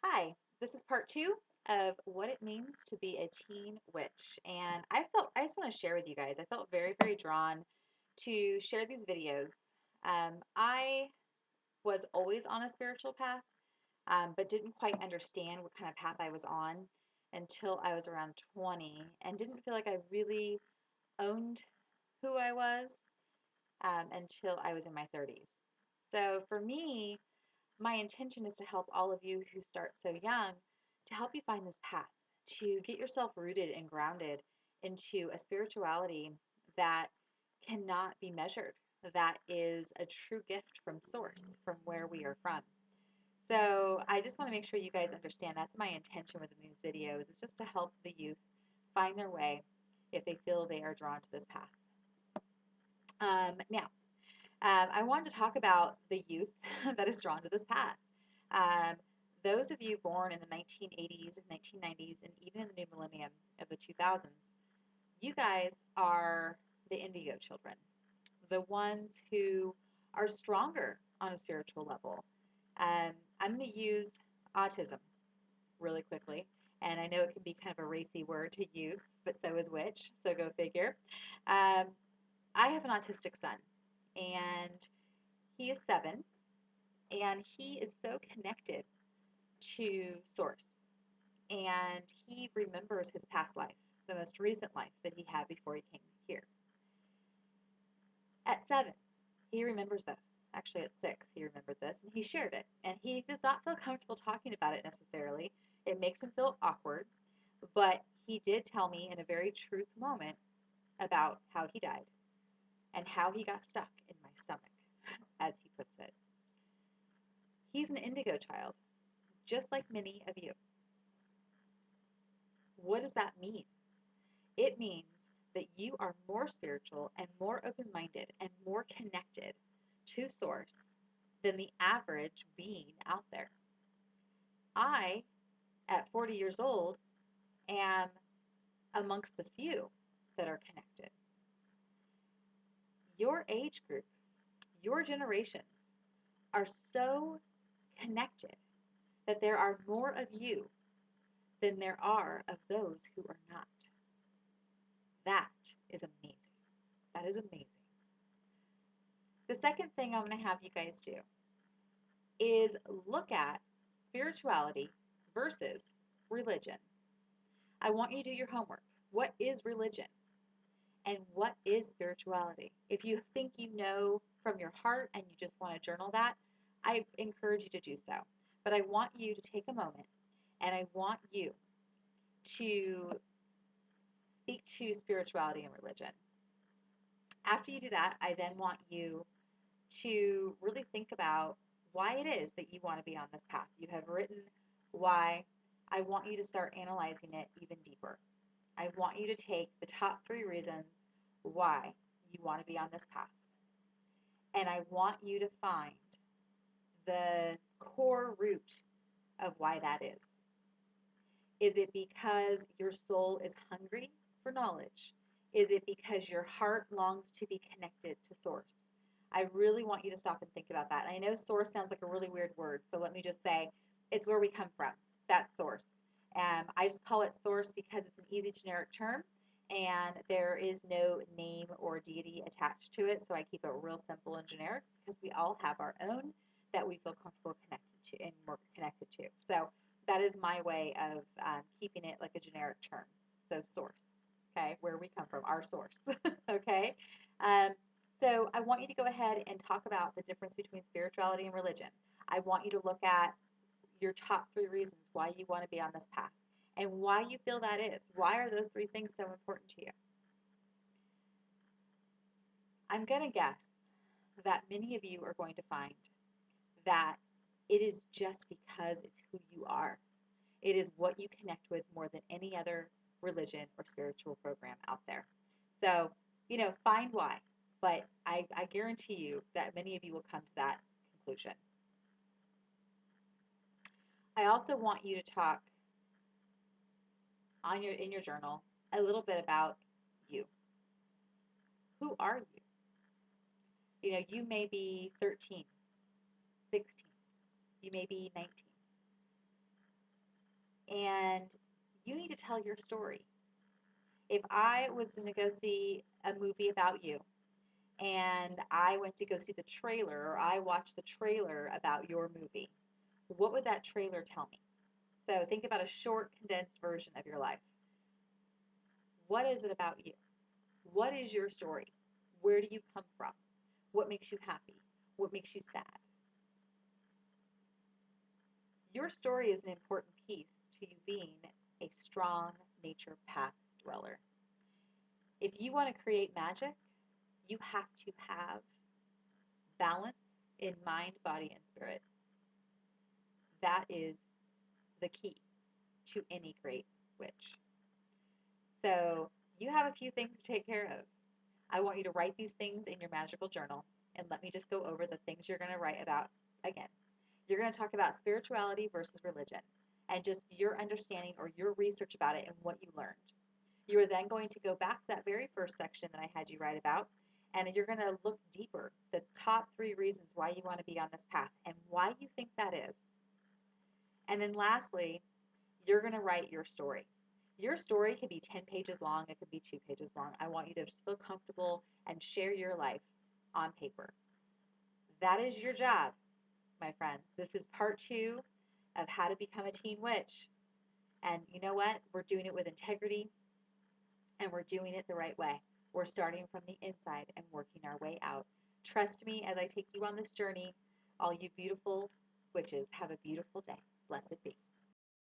Hi, this is part two of what it means to be a teen witch. And I just want to share with you guys, I felt very, very drawn to share these videos. I was always on a spiritual path, but didn't quite understand what kind of path I was on until I was around 20 and didn't feel like I really owned who I was until I was in my 30s. So for me, my intention is to help all of you who start so young to help you find this path, to get yourself rooted and grounded into a spirituality that cannot be measured, that is a true gift from source, from where we are from. So I just want to make sure you guys understand that's my intention within these videos. It's just to help the youth find their way if they feel they are drawn to this path. Now, I wanted to talk about the youth that is drawn to this path. Um, those of you born in the 1980s and 1990s, and even in the new millennium of the 2000s, you guys are the indigo children, the ones who are stronger on a spiritual level. I'm going to use autism really quickly. And I know it can be kind of a racy word to use, but so is witch, so go figure. Um, I have an autistic son, and he is 7, and he is so connected to Source. And he remembers his past life, the most recent life that he had before he came here. At 7, he remembers this. Actually, at 6, he remembered this, and he shared it. And he does not feel comfortable talking about it necessarily. It makes him feel awkward, but he did tell me in a very truth moment about how he died and how he got stuck in my stomach, as he puts it. He's an indigo child, just like many of you. What does that mean? It means that you are more spiritual and more open minded and more connected to Source than the average being out there. I, at 40 years old, am amongst the few that are connected. Your age group, your generations are so connected that there are more of you than there are of those who are not. That is amazing. That is amazing. The second thing I'm going to have you guys do is look at spirituality versus religion. I want you to do your homework. What is religion? And what is spirituality? If you think you know from your heart and you just want to journal that, I encourage you to do so. But I want you to take a moment and I want you to speak to spirituality and religion. After you do that, I then want you to really think about why it is that you want to be on this path. You have written why. I want you to start analyzing it even deeper. I want you to take the top 3 reasons why you want to be on this path. And I want you to find the core root of why that is. Is it because your soul is hungry for knowledge? Is it because your heart longs to be connected to Source? I really want you to stop and think about that. And I know Source sounds like a really weird word, so let me just say it's where we come from. That's Source. I just call it Source because it's an easy generic term and there is no name or deity attached to it, so I keep it real simple and generic because we all have our own that we feel comfortable connected to and more connected to. So that is my way of keeping it like a generic term. So Source, okay, where we come from, our source, okay? Um, so I want you to go ahead and talk about the difference between spirituality and religion. I want you to look at your top 3 reasons why you want to be on this path and why you feel that is. Why are those 3 things so important to you? I'm going to guess that many of you are going to find that it is just because it's who you are. It is what you connect with more than any other religion or spiritual program out there. So, find why. But I guarantee you that many of you will come to that conclusion. I also want you to talk in your journal a little bit about you. Who are you? You may be 13, 16, you may be 19. And you need to tell your story. If I was going to go see a movie about you and I went to go see the trailer or I watched the trailer about your movie, what would that trailer tell me? So think about a short, condensed version of your life. What is it about you? What is your story? Where do you come from? What makes you happy? What makes you sad? Your story is an important piece to you being a strong nature path dweller. If you want to create magic, you have to have balance in mind, body, and spirit. That is the key to any great witch. So you have a few things to take care of. I want you to write these things in your magical journal, and let me just go over the things you're going to write about again. You're going to talk about spirituality versus religion and just your understanding or your research about it and what you learned. You are then going to go back to that very first section that I had you write about, and you're going to look deeper, the top 3 reasons why you want to be on this path and why you think that is. And then lastly, you're going to write your story. Your story could be 10 pages long, it could be 2 pages long. I want you to just feel comfortable and share your life on paper. That is your job, my friends. This is part 2 of how to become a teen witch. And you know what? We're doing it with integrity and we're doing it the right way. We're starting from the inside and working our way out. Trust me as I take you on this journey. All you beautiful witches, have a beautiful day. Blessed be.